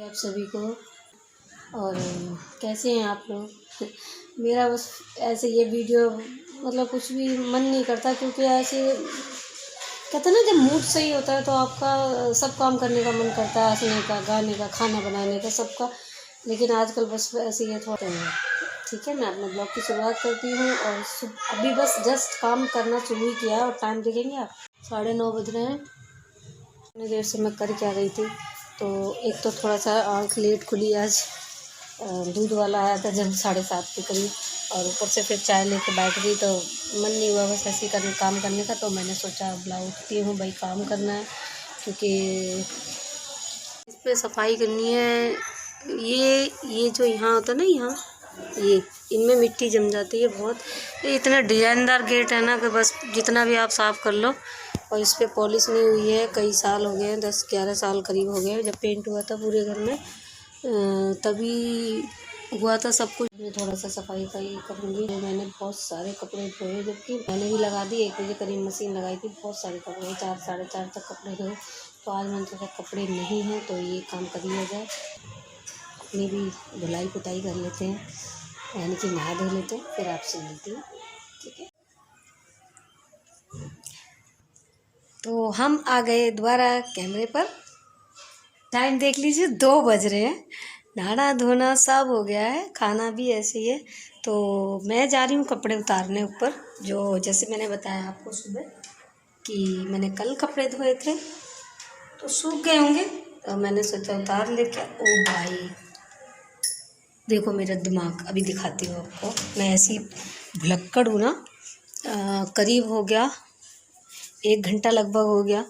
आप सभी को। और कैसे हैं आप लोग? मेरा बस ऐसे ये वीडियो मतलब कुछ भी मन नहीं करता, क्योंकि ऐसे कहते हैं ना, जब मूड सही होता है तो आपका सब काम करने का मन करता है, हंसने का, गाने का, खाना बनाने का, सबका। लेकिन आजकल बस ऐसे ही थोड़ा है। ठीक है, मैं अपने ब्लॉग की शुरुआत करती हूँ और अभी बस जस्ट काम करना शुरू ही किया है। और टाइम देखेंगे आप, 9:30 बज रहे हैं। इतनी देर से मैं कर क्या रही थी, तो एक तो थोड़ा सा आँख लेट खुली आज। दूध वाला आया था जब 7:30 के करीब, और ऊपर से फिर चाय लेके बैठ गई, तो मन नहीं हुआ बस ऐसे ही काम करने का। तो मैंने सोचा अब उठती हूँ भाई, काम करना है, क्योंकि इस पर सफाई करनी है। ये जो यहाँ होता है ना, यहाँ ये इनमें मिट्टी जम जाती है बहुत। ये इतना डिजाइनदार गेट है ना कि बस जितना भी आप साफ़ कर लो। और इस पर पॉलिश नहीं हुई है, कई साल हो गए हैं, 10-11 साल करीब हो गए जब पेंट हुआ था पूरे घर में, तभी हुआ था सब कुछ। मैं थोड़ा सा सफाई का ये करूँगी। मैंने बहुत सारे कपड़े धोए, जबकि मैंने ही लगा दी 1 बजे करीब मशीन लगाई थी। बहुत सारे कपड़े, 4 साढ़े 4 तक कपड़े धोए। तो आज मैंने सोचा कपड़े नहीं हैं तो ये काम कर लिया जाए, अपनी भी धुलाई पुताई कर लेते हैं, यानी कि नहा धो लेते हैं। फिर आपसे मिलती हूँ, ठीक है। तो हम आ गए दोबारा कैमरे पर। टाइम देख लीजिए, 2 बज रहे हैं। नहाना धोना सब हो गया है, खाना भी ऐसे ही है। तो मैं जा रही हूँ कपड़े उतारने ऊपर, जो जैसे मैंने बताया आपको सुबह कि मैंने कल कपड़े धोए थे तो सूख गए होंगे, तो मैंने सोचा उतार लेके। ओ भाई देखो मेरा दिमाग, अभी दिखाती हूँ आपको। मैं ऐसी भुलक्कड़ हूँ ना। करीब हो गया 1 घंटा लगभग हो गया,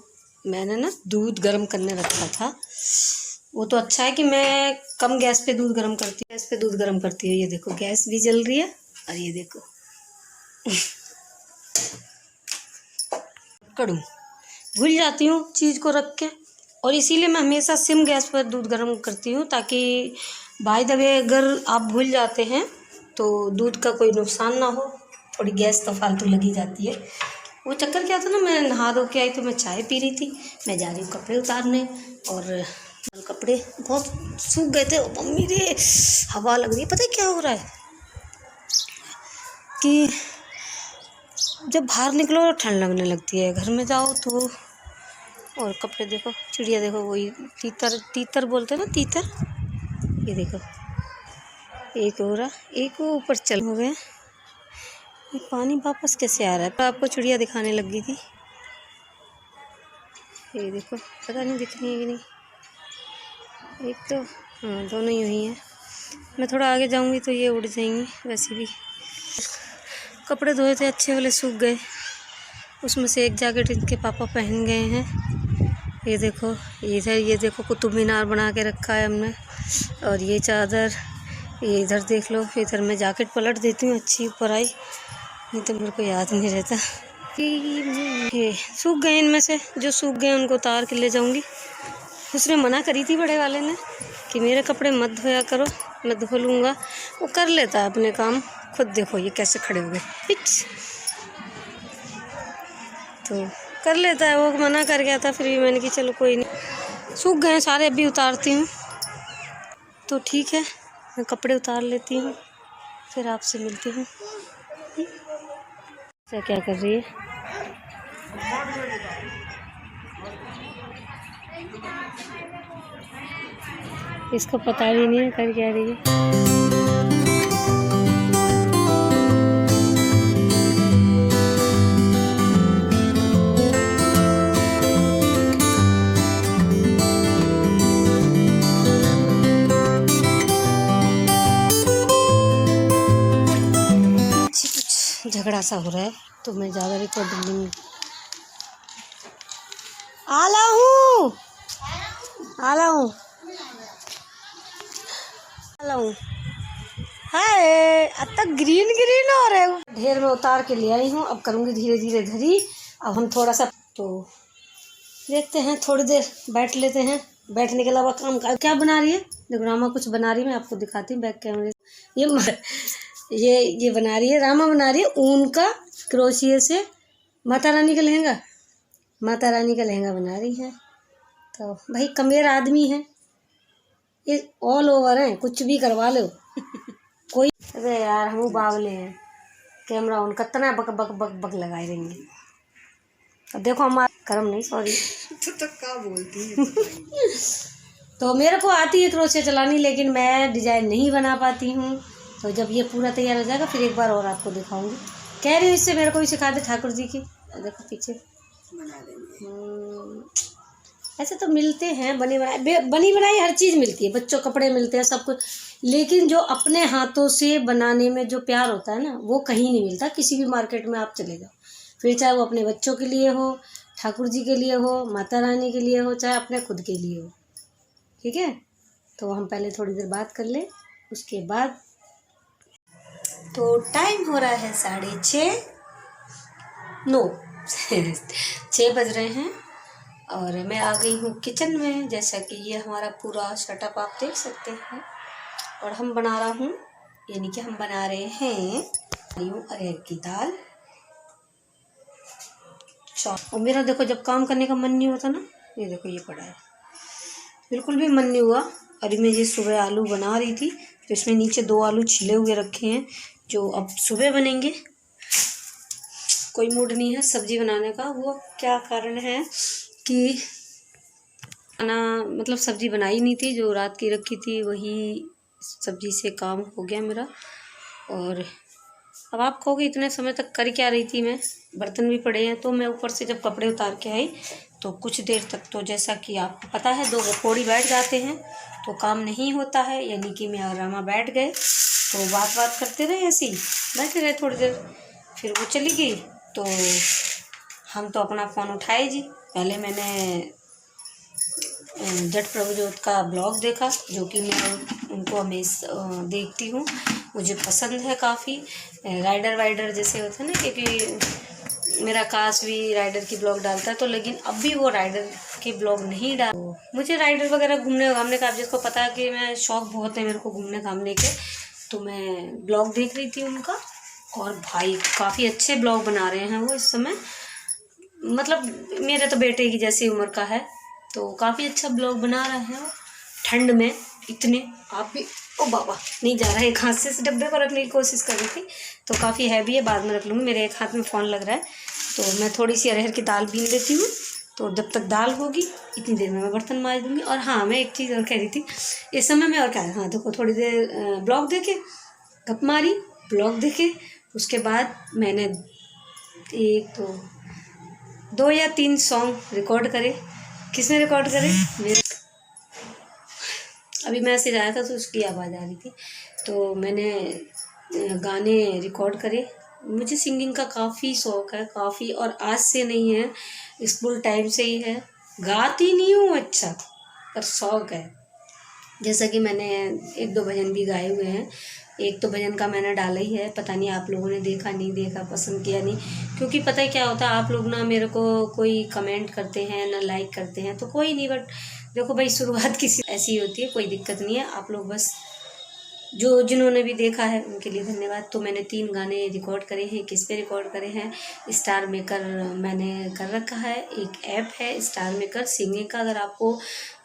मैंने ना दूध गर्म करने रखा था। वो तो अच्छा है कि मैं कम गैस पे दूध गर्म करती हूँ। ये देखो गैस भी जल रही है, और ये देखो कड़ू भूल जाती हूँ चीज़ को रख के, और इसीलिए मैं हमेशा सिम गैस पर दूध गर्म करती हूँ, ताकि बाय द वे अगर आप भूल जाते हैं तो दूध का कोई नुकसान ना हो। थोड़ी गैस तो फालतू लगी जाती है। वो चक्कर क्या था ना, मैं नहा धो के आई तो मैं चाय पी रही थी, मैं जा रही हूँ कपड़े उतारने, और कपड़े बहुत सूख गए थे। मम्मी रे, हवा लग रही है। पता है क्या हो रहा है कि जब बाहर निकलो तो ठंड लगने लगती है, घर में जाओ तो। और कपड़े देखो, चिड़िया देखो, वही तीतर बोलते हैं ना, तीतर। ये देखो, एक हो रहा, एक वो ऊपर चल हो गए। ये पानी वापस कैसे आ रहा है? तो आपको चिड़िया दिखाने लग गई थी, ये देखो, पता नहीं दिख रही है कि नहीं। एक तो हाँ, दोनों ही हुई हैं। मैं थोड़ा आगे जाऊंगी तो ये उड़ जाएंगी। वैसे भी कपड़े धोए थे, अच्छे वाले सूख गए। उसमें से एक जैकेट इनके पापा पहन गए हैं। ये देखो इधर, ये देखो कुतुब मीनार बना के रखा है हमने। और ये चादर, ये इधर देख लो। इधर मैं जैकेट पलट देती हूँ, अच्छी ऊपर आई, नहीं तो मेरे को याद नहीं रहता। ये सूख गए, इनमें से जो सूख गए उनको उतार के ले जाऊंगी। उसने मना करी थी बड़े वाले ने कि मेरे कपड़े मत धोया करो, मैं धो लूँगा। वो कर लेता है अपने काम खुद। देखो ये कैसे खड़े हुए, तो कर लेता है। वो मना कर गया था, फिर भी मैंने कि चलो कोई नहीं। सूख गए सारे, अभी उतारती हूँ। तो ठीक है, मैं कपड़े उतार लेती हूँ, फिर आपसे मिलती हूँ। क्या कर रही है? इसको पता भी नहीं है कर क्या रही है। झगड़ा सा हो रहा है, तो मैं ज़्यादा रिकॉर्डिंग नहीं। आला हूँ। हाय, अब तक ग्रीन हो रहे हो। ढेर में उतार के ले आई हूँ, अब करूँगी धीरे धीरे धरी। अब हम थोड़ा सा तो देखते हैं, थोड़ी देर बैठ लेते हैं। बैठने के अलावा काम का क्या बना रही है? देखो रामा कुछ बना रही है, मैं आपको दिखाती हूँ बैक कैमरे। ये बना रही है, रामा बना रही है ऊन का क्रोशिया से माता रानी का लहंगा। माता रानी का लहंगा बना रही है। तो भाई कमेर आदमी है, ये ऑल ओवर है, कुछ भी करवा लो। कोई अरे यार हम बावले हैं, कैमरा ऑन कितना बक बक बक बक लगाए रहेंगे। अब देखो हमारा कर्म नहीं, सॉरी। तो क्या बोलती है। तो मेरे को आती है क्रोशे चलानी, लेकिन मैं डिजाइन नहीं बना पाती हूँ। तो जब ये पूरा तैयार हो जाएगा फिर एक बार और आपको दिखाऊंगी। कह रही हूँ इससे मेरे को भी सिखा दे ठाकुर जी की। देखो पीछे बना देंगे। ऐसे तो मिलते हैं बनी बनाई हर चीज़ मिलती है, बच्चों कपड़े मिलते हैं, सब कुछ। लेकिन जो अपने हाथों से बनाने में जो प्यार होता है ना, वो कहीं नहीं मिलता। किसी भी मार्केट में आप चले जाओ, फिर चाहे वो अपने बच्चों के लिए हो, ठाकुर जी के लिए हो, माता रानी के लिए हो, चाहे अपने खुद के लिए हो। ठीक है, तो हम पहले थोड़ी देर बात कर लें, उसके बाद। तो टाइम हो रहा है 6:30, 6 बज रहे हैं और मैं आ गई हूँ किचन में। जैसा कि ये हमारा पूरा सेटअप आप देख सकते हैं, और हम बना रहा हूँ, यानी कि हम बना रहे हैं अरहर की दाल और मेरा देखो जब काम करने का मन नहीं होता ना, ये देखो ये पड़ा है, बिल्कुल भी मन नहीं हुआ। अभी मैं ये सुबह आलू बना रही थी, तो इसमें नीचे 2 आलू छिले हुए रखे हैं जो अब सुबह बनेंगे। कोई मूड नहीं है सब्जी बनाने का। वो क्या कारण है कि खाना मतलब सब्जी बनाई नहीं थी, जो रात की रखी थी वही सब्जी से काम हो गया मेरा। और अब आप कहोगे इतने समय तक कर क्या रही थी मैं, बर्तन भी पड़े हैं। तो मैं ऊपर से जब कपड़े उतार के आई तो कुछ देर तक, तो जैसा कि आपको पता है 2 गपोड़ी बैठ जाते हैं तो काम नहीं होता है, यानी कि मैं और रामा बैठ गए तो बात करते रहे, ऐसे ही बैठे रहे थोड़ी देर। फिर वो चली गई तो हम तो अपना फ़ोन उठाए जी। पहले मैंने जट प्रभुजोत का ब्लॉग देखा, जो कि मैं उनको हमेशा देखती हूँ, मुझे पसंद है काफ़ी। राइडर वाइडर जैसे होते हैं ना, क्योंकि मेरा काश भी राइडर की ब्लॉग डालता है, तो लेकिन अब भी वो राइडर के ब्लॉग नहीं डाल। मुझे राइडर वगैरह घूमने घामने का, आप जिसको पता है कि मैं शौक़ बहुत है मेरे को घूमने घामने के, तो मैं ब्लॉग देख रही थी उनका। और भाई काफ़ी अच्छे ब्लॉग बना रहे हैं वो इस समय, मतलब मेरे तो बेटे की जैसी उम्र का है, तो काफ़ी अच्छा ब्लॉग बना रहे हैं वो। ठंड में इतने आप भी, ओ बाबा नहीं जा रहा है, एक हाथ से इस डब्बे पर रखने की कोशिश कर रही थी, तो काफ़ी हैवी है, बाद में रख लूँगी। मेरे एक हाथ में फ़ोन लग रहा है, तो मैं थोड़ी सी अरहर की दाल बीन देती हूँ, तो जब तक दाल होगी इतनी देर में मैं बर्तन मांज दूँगी। और हाँ, मैं एक चीज़ और कह रही थी इस समय मैं, और क्या, हाँ देखो थोड़ी देर ब्लॉग देखे, गप मारी, ब्लॉग देखे, उसके बाद मैंने 2 या 3 सॉन्ग रिकॉर्ड करे। किसने रिकॉर्ड करे? मेरे। अभी मैसेज आया था तो उसकी आवाज़ आ रही थी, तो मैंने गाने रिकॉर्ड करे। मुझे सिंगिंग का काफ़ी शौक़ है, काफ़ी, और आज से नहीं है, स्कूल टाइम से ही है। गाती नहीं हूँ अच्छा, पर शौक़ है। जैसा कि मैंने 1-2 भजन भी गाए हुए हैं। एक तो भजन का मैंने डाला ही है, पता नहीं आप लोगों ने देखा नहीं देखा, पसंद किया नहीं, क्योंकि पता है क्या होता है, आप लोग ना मेरे को कोई कमेंट करते हैं ना लाइक करते हैं, तो कोई नहीं। बट देखो भाई, शुरुआत किसी ऐसी होती है, कोई दिक्कत नहीं है। आप लोग बस जिन्होंने भी देखा है उनके लिए धन्यवाद। तो मैंने 3 गाने रिकॉर्ड करे हैं। किस पे रिकॉर्ड करे हैं? स्टार मेकर मैंने कर रखा है, एक ऐप है स्टार मेकर सिंगिंग का। अगर आपको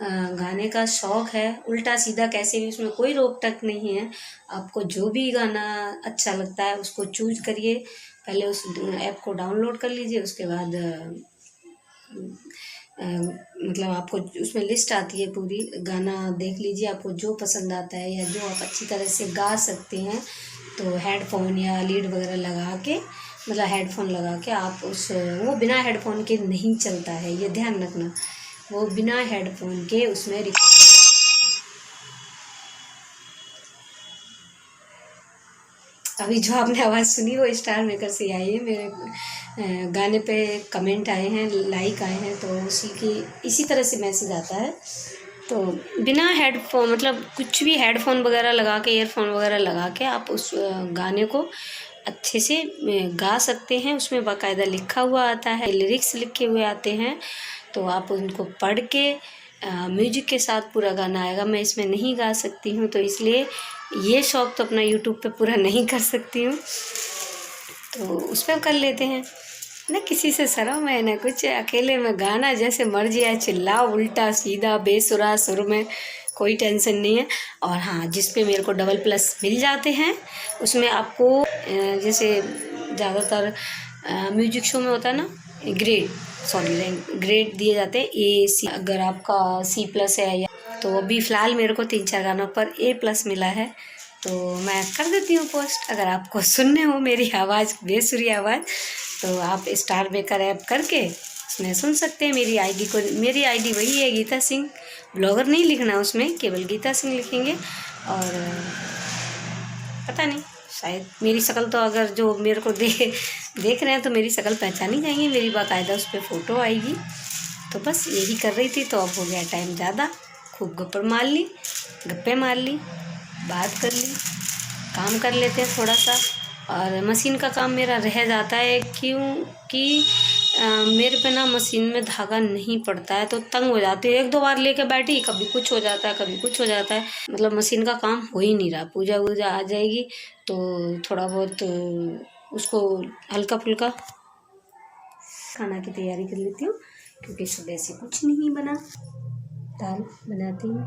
गाने का शौक़ है, उल्टा सीधा कैसे भी, उसमें कोई रोक टक नहीं है, आपको जो भी गाना अच्छा लगता है उसको चूज करिए। पहले उस ऐप को डाउनलोड कर लीजिए, उसके बाद मतलब आपको उसमें लिस्ट आती है पूरी, गाना देख लीजिए, आपको जो पसंद आता है या जो आप अच्छी तरह से गा सकते हैं, तो हेडफोन या लीड वगैरह लगा के, मतलब हेडफोन लगा के आप वो बिना हेडफोन के नहीं चलता है, ये ध्यान रखना। वो बिना हेडफोन के उसमें रिकॉर्ड। अभी जो आपने आवाज़ सुनी वो स्टार मेकर से आई है। मेरे गाने पे कमेंट आए हैं, लाइक आए हैं, तो इसी तरह से मैसेज आता है। तो बिना हेडफोन, मतलब कुछ भी हेडफोन वगैरह लगा के, ईयरफोन वगैरह लगा के आप उस गाने को अच्छे से गा सकते हैं। उसमें बाकायदा लिखा हुआ आता है, लिरिक्स लिखे हुए आते हैं, तो आप उनको पढ़ के म्यूजिक के साथ पूरा गाना आएगा। मैं इसमें नहीं गा सकती हूँ, तो इसलिए ये शौक़ तो अपना यूट्यूब पे पूरा नहीं कर सकती हूँ, तो उस पर कर लेते हैं ना। किसी से शर्म है ना कुछ, अकेले में गाना जैसे मर्जी आए चिल्लाओ, उल्टा सीधा बेसुरा सुर में, कोई टेंशन नहीं है। और हाँ, जिस पे मेरे को डबल प्लस मिल जाते हैं उसमें आपको जैसे ज़्यादातर म्यूजिक शो में होता है ना ग्रेड दिए जाते हैं A C। अगर आपका C+ है या तो अभी फ़िलहाल मेरे को 3-4 गानों पर A+ मिला है, तो मैं कर देती हूँ पोस्ट। अगर आपको सुनने हो मेरी आवाज़, बेसुरी आवाज़, तो आप स्टार मेकर ऐप करके उसमें सुन सकते हैं। मेरी आईडी वही है गीता सिंह, ब्लॉगर नहीं लिखना उसमें, केवल गीता सिंह लिखेंगे। और पता नहीं, शायद मेरी शक्ल तो अगर जो मेरे को देख रहे हैं तो मेरी शक्ल पहचानी जाएंगी, मेरी बाकायदा उस पर फ़ोटो आएगी। तो बस यही कर रही थी, तो अब हो गया टाइम ज़्यादा, खूब गप्पे मार ली, बात कर ली, काम कर लेते हैं थोड़ा सा। और मशीन का काम मेरा रह जाता है क्योंकि मेरे पे ना मशीन में धागा नहीं पड़ता है, तो तंग हो जाती है। 1-2 बार लेके बैठी, कभी कुछ हो जाता है, कभी कुछ हो जाता है, मतलब मशीन का काम हो ही नहीं रहा। पूजा वूजा आ जाएगी तो थोड़ा बहुत उसको हल्का फुल्का खाना की तैयारी कर लेती हूँ, क्योंकि सुबह से कुछ नहीं बना। दाल बनाती हूँ।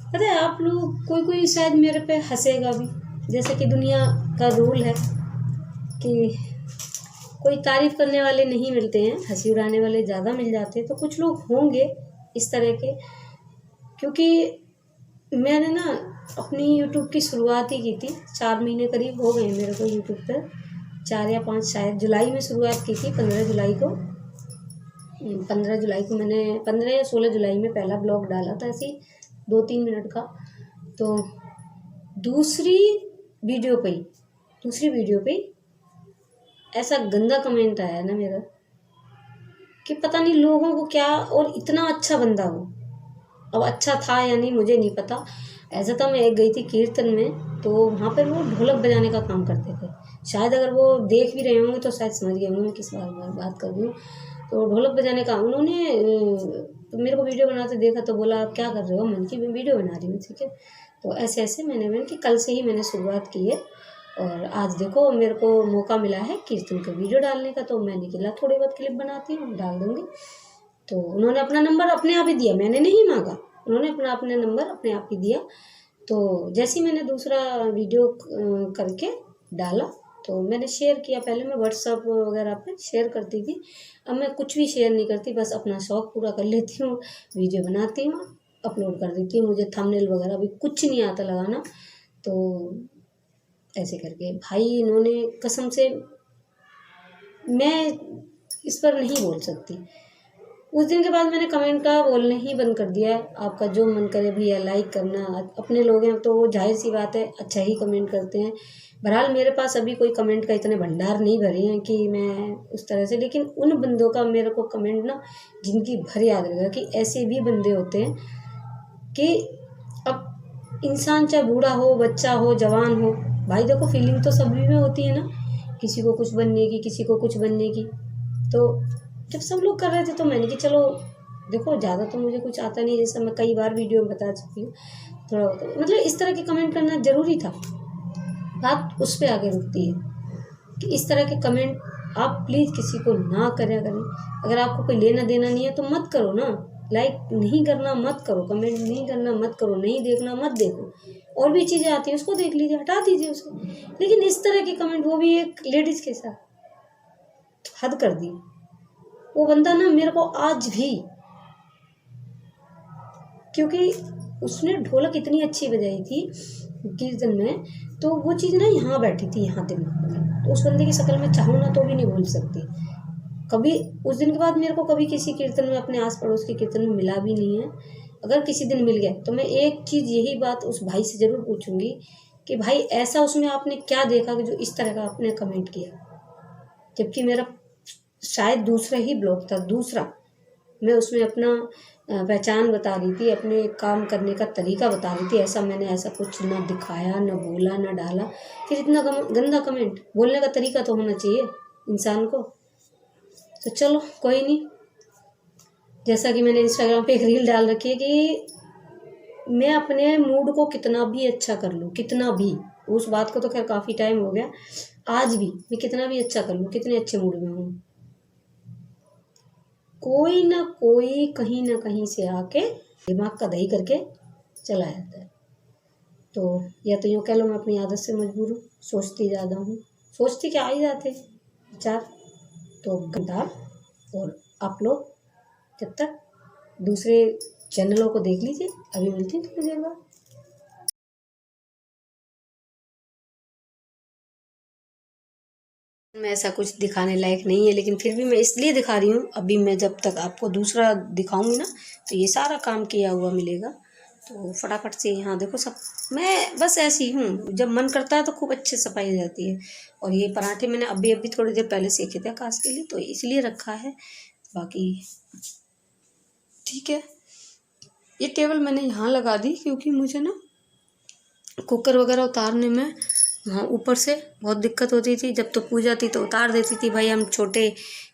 पता है आप लोग, कोई शायद मेरे पे हंसेगा भी, जैसे कि दुनिया का रूल है कि कोई तारीफ़ करने वाले नहीं मिलते हैं, हंसी उड़ाने वाले ज़्यादा मिल जाते हैं। तो कुछ लोग होंगे इस तरह के, क्योंकि मैंने ना अपनी यूट्यूब की शुरुआत ही की थी, 4 महीने करीब हो गए मेरे को यूट्यूब पर, 4 या 5 शायद। जुलाई में शुरुआत की थी, 15 जुलाई को मैंने 15 या 16 जुलाई में पहला ब्लॉग डाला था, ऐसे 2-3 मिनट का। तो दूसरी वीडियो पे ऐसा गंदा कमेंट आया ना मेरा कि पता नहीं लोगों को क्या, और इतना अच्छा बंदा हो। अब अच्छा था या नहीं मुझे नहीं पता। ऐसा था, मैं एक गई थी कीर्तन में, तो वहाँ पर वो ढोलक बजाने का काम करते थे। शायद अगर वो देख भी रहे होंगे तो शायद समझ गए होंगे मैं किस बात कर रही हूँ। तो ढोलक बजाने का उन्होंने तो मेरे को वीडियो बनाते देखा, तो बोला आप क्या कर रहे हो? मैंने कि मैं वीडियो बना रही हूँ। ठीक है, तो ऐसे मैंने कि कल से ही मैंने शुरुआत की है, और आज देखो मेरे को मौका मिला है कीर्तन का वीडियो डालने का, तो मैंने कहा थोड़ी बहुत क्लिप बनाती हूँ, डाल दूँगी। तो उन्होंने अपना नंबर अपने आप ही दिया, मैंने नहीं मांगा, उन्होंने अपना नंबर अपने आप ही दिया। तो जैसे ही मैंने दूसरा वीडियो करके डाला, तो मैंने शेयर किया। पहले मैं व्हाट्सअप वगैरह पे शेयर करती थी, अब मैं कुछ भी शेयर नहीं करती, बस अपना शौक़ पूरा कर लेती हूँ, वीडियो बनाती हूँ, अपलोड कर देती हूँ। मुझे थंबनेल वगैरह भी कुछ नहीं आता लगाना। तो ऐसे करके भाई इन्होंने, कसम से मैं इस पर नहीं बोल सकती। उस दिन के बाद मैंने कमेंट का बोलना ही बंद कर दिया है। आपका जो मन करे भैया लाइक करना, अपने लोग हैं तो वो जाहिर सी बात है अच्छा ही कमेंट करते हैं। बहरहाल मेरे पास अभी कोई कमेंट का इतने भंडार नहीं भरे हैं कि मैं उस तरह से, लेकिन उन बंदों का मेरे को कमेंट ना जिनकी भर याद रहेगा, कि ऐसे भी बंदे होते हैं कि अब इंसान चाहे बूढ़ा हो, बच्चा हो, जवान हो, भाई देखो फीलिंग तो सभी में होती है ना, किसी को कुछ बनने की, किसी को कुछ बनने की। तो जब सब लोग कर रहे थे तो मैंने कि चलो देखो, ज़्यादा तो मुझे कुछ आता नहीं, जैसा मैं कई बार वीडियो में बता चुकी हूँ, थोड़ा मतलब इस तरह के कमेंट करना ज़रूरी था। बात उस पर आगे रुकती है कि इस तरह के कमेंट आप प्लीज़ किसी को ना करें। अगर आपको कोई लेना देना नहीं है तो मत करो ना, लाइक नहीं करना मत करो, कमेंट नहीं करना मत करो, नहीं देखना मत देखो, और भी चीज़ें आती हैं उसको देख लीजिए, हटा दीजिए उसको। लेकिन इस तरह के कमेंट, वो भी एक लेडीज़ के साथ, हद कर दी। वो बंदा ना मेरे को आज भी, क्योंकि उसने ढोलक इतनी अच्छी बजाई थी कीर्तन में, तो वो चीज़ ना यहाँ बैठी थी, यहाँ दिमाग में, तो उस बंदे की शक्ल में चाहूँ ना तो भी नहीं भूल सकती। कभी उस दिन के बाद मेरे को कभी किसी कीर्तन में, अपने आस पड़ोस के कीर्तन में मिला भी नहीं है। अगर किसी दिन मिल गया तो मैं एक चीज़, यही बात उस भाई से ज़रूर पूछूंगी कि भाई ऐसा उसमें आपने क्या देखा कि जो इस तरह का आपने कमेंट किया, जबकि मेरा शायद दूसरा ही ब्लॉग था, दूसरा। मैं उसमें अपना पहचान बता रही थी, अपने काम करने का तरीका बता रही थी, ऐसा कुछ ना दिखाया, ना बोला, ना डाला। फिर इतना गंदा कमेंट, बोलने का तरीका तो होना चाहिए इंसान को। तो चलो कोई नहीं, जैसा कि मैंने इंस्टाग्राम पे एक रील डाल रखी है कि मैं अपने मूड को कितना भी अच्छा कर लूँ, कितना भी, उस बात को तो खैर काफ़ी टाइम हो गया, आज भी मैं कितना भी अच्छा कर लूँ, कितने अच्छे मूड में हूँ, कोई ना कोई कहीं ना कहीं से आके दिमाग का दही करके चला जाता है। तो या तो यूँ कह लो मैं अपनी आदत से मजबूर हूँ, सोचती ज़्यादा हूँ, सोचती क्या आ ही जाते विचार। तो घंटा और आप लोग जब तक दूसरे चैनलों को देख लीजिए, अभी मिलती हूँ थोड़ी देर बाद। मैं ऐसा कुछ दिखाने लायक नहीं है, लेकिन फिर भी मैं इसलिए दिखा रही हूँ। अभी मैं जब तक आपको दूसरा दिखाऊंगी ना तो ये सारा काम किया हुआ मिलेगा, तो फटाफट से यहाँ देखो सब। मैं बस ऐसी हूँ, जब मन करता है तो खूब अच्छे सफाई हो जाती है। और ये पराठे मैंने अभी अभी थोड़ी देर पहले सेके थे आकाश के लिए, तो इसलिए रखा है। बाकी ठीक है, ये टेबल मैंने यहाँ लगा दी क्योंकि मुझे ना कुकर वगैरह उतारने में वहाँ ऊपर से बहुत दिक्कत होती थी। जब तो पूजा थी तो उतार देती थी, भाई हम छोटे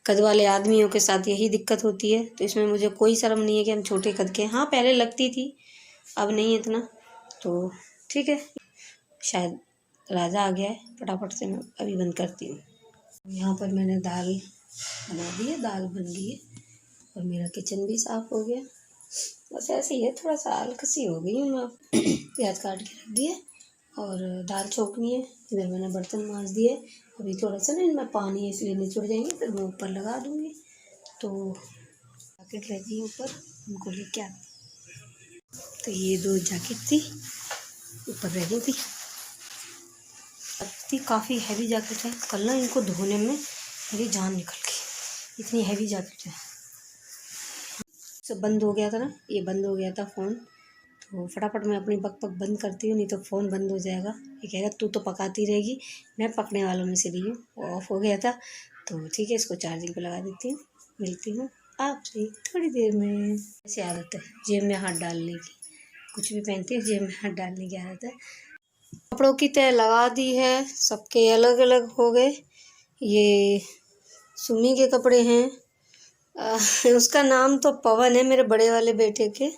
कद वाले आदमियों के साथ यही दिक्कत होती है। तो इसमें मुझे कोई शर्म नहीं है कि हम छोटे कद के। हाँ पहले लगती थी, अब नहीं इतना। तो ठीक है, शायद राजा आ गया है, फटाफट से मैं अभी बंद करती हूँ। यहाँ पर मैंने दाल बना दी है, दाल बन गई है और मेरा किचन भी साफ़ हो गया। बस ऐसे ही है, थोड़ा सा आलकसी हो गई हूँ मैं। प्याज काट के रख दिए और दाल छोंकनी है। इधर मैंने बर्तन मांज दिए। अभी थोड़ा सा ना इनमें पानी है इसलिए निचुड़ जाएंगे, फिर मैं ऊपर लगा दूँगी। तो जैकेट रह गई ऊपर, उनको लेके आती। तो ये 2 जैकेट थी ऊपर रह गई थी, काफ़ी हैवी जैकेट है। कल ना इनको धोने में मेरी जान निकल गई, इतनी हैवी जैकेट है। सब बंद हो गया था ना, ये बंद हो गया था फ़ोन। तो फटाफट मैं अपनी बक बंद करती हूँ, नहीं तो फ़ोन बंद हो जाएगा। ये कहेगा तू तो पकाती रहेगी। मैं पकने वालों में से रही हूँ, वो ऑफ़ हो गया था। तो ठीक है, इसको चार्जिंग पे लगा देती हूँ। मिलती हूँ आपसे थोड़ी देर में। ऐसी आदत है जेब में हाथ डालने की, कुछ भी पहनती है जेब में हाथ डालने की आदत है। कपड़ों की तय लगा दी है, सबके अलग अलग हो गए। ये सुमी के कपड़े हैं, उसका नाम तो पवन है, मेरे बड़े वाले बेटे के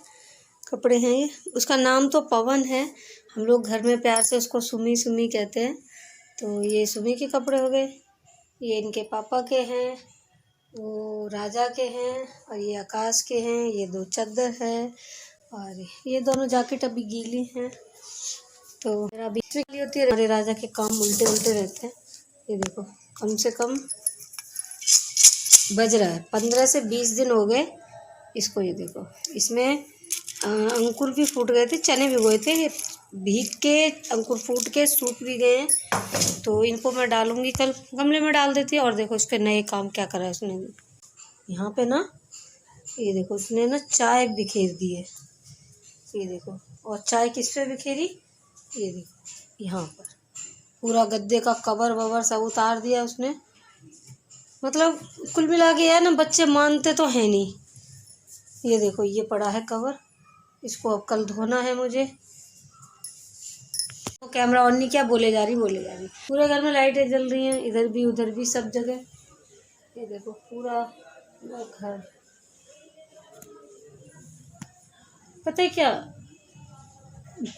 कपड़े हैं ये। उसका नाम तो पवन है, हम लोग घर में प्यार से उसको सुमी सुमी कहते हैं। तो ये सुमी के कपड़े हो गए। ये इनके पापा के हैं, वो राजा के हैं, और ये आकाश के हैं। ये 2 चादर है और ये दोनों जैकेट अभी गीली हैं। तो मेरा बीच में होती है, हमारे राजा के काम उल्टे उल्टे रहते हैं। ये देखो, कम से कम बज रहा है 15 से 20 दिन हो गए इसको। ये देखो, इसमें अंकुर भी फूट गए थे, चने भिगोए थे, ये भीग के अंकुर फूट के सूख भी गए हैं। तो इनको मैं डालूंगी कल, गमले में डाल देती है। और देखो इसके नए काम क्या करा है उसने, यहाँ पे ना ये देखो उसने ना चाय बिखेर दी है, ये देखो। और चाय किस पे बिखेरी, ये देखो यहाँ पर पूरा गद्दे का कवर ववर सब उतार दिया उसने। मतलब कुल मिला के यार ना, बच्चे मानते तो हैं नहीं। ये देखो ये पड़ा है कवर, इसको अब कल धोना है मुझे। तो कैमरा ऑन नहीं किया, बोले जा रही। पूरे घर में लाइटें जल रही हैं, इधर भी उधर भी सब जगह। ये देखो पूरा घर, पता है क्या,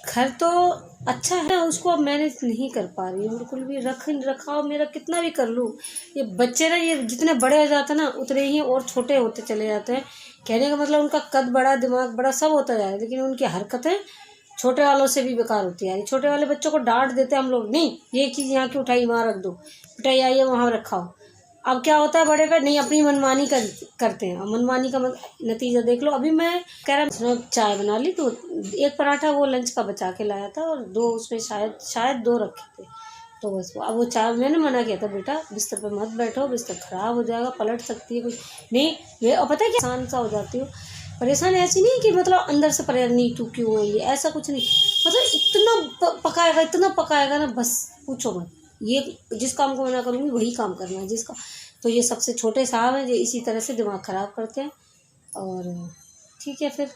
घर तो अच्छा है, उसको अब मैनेज नहीं कर पा रही हूँ बिल्कुल भी। रखाव मेरा कितना भी कर लूँ, ये बच्चे ना, ये जितने बड़े हो जाते हैं ना उतने ही और छोटे होते चले जाते हैं। कहने का मतलब उनका कद बड़ा, दिमाग बड़ा, सब होता जा रहा है, लेकिन उनकी हरकतें छोटे वालों से भी बेकार होती है। छोटे वाले बच्चों को डांट देते हैं हम लोग, नहीं ये चीज़ यहाँ की उठाई वहाँ रख दो, उठाई आइए वहाँ रखाओ। अब क्या होता है, बड़े पे नहीं अपनी मनमानी करते हैं। मनमानी का नतीजा देख लो। अभी मैं कह रहा चाय बना ली, तो 1 पराठा वो लंच का बचा के लाया था और 2 उसमें शायद 2 रखे थे। तो बस अब वो चाय मैंने मना किया था, बेटा बिस्तर पे मत बैठो, बिस्तर खराब हो जाएगा, पलट सकती है कुछ नहीं। मैं और पता है क्या परेशान सा हो जाती हूँ। परेशान ऐसी नहीं कि मतलब अंदर से परेशान, नहीं तू क्यों है, ये ऐसा कुछ नहीं। मतलब इतना पकाएगा ना, बस पूछो मत। ये जिस काम को मना करूँगी वही काम करना है जिसका। तो ये सबसे छोटे साहब हैं जो इसी तरह से दिमाग ख़राब करते हैं। और ठीक है, फिर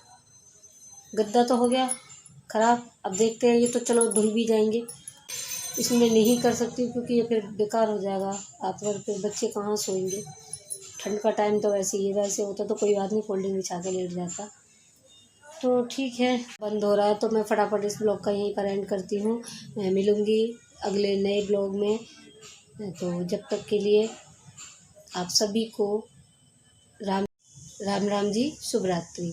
गद्दा तो हो गया ख़राब, अब देखते हैं। ये तो चलो धुल भी जाएंगे, इसमें नहीं कर सकती क्योंकि ये फिर बेकार हो जाएगा। रात भर फिर बच्चे कहाँ सोएंगे, ठंड का टाइम तो वैसे ही, वैसे होता तो कोई बात नहीं, फोल्डिंग बिछा के लेट जाता। तो ठीक है, बंद हो रहा है तो मैं फटाफट इस ब्लॉग का यहीं पर एंड करती हूँ। मैं मिलूँगी अगले नए ब्लॉग में। तो जब तक के लिए आप सभी को राम राम जी, शुभ रात्रि।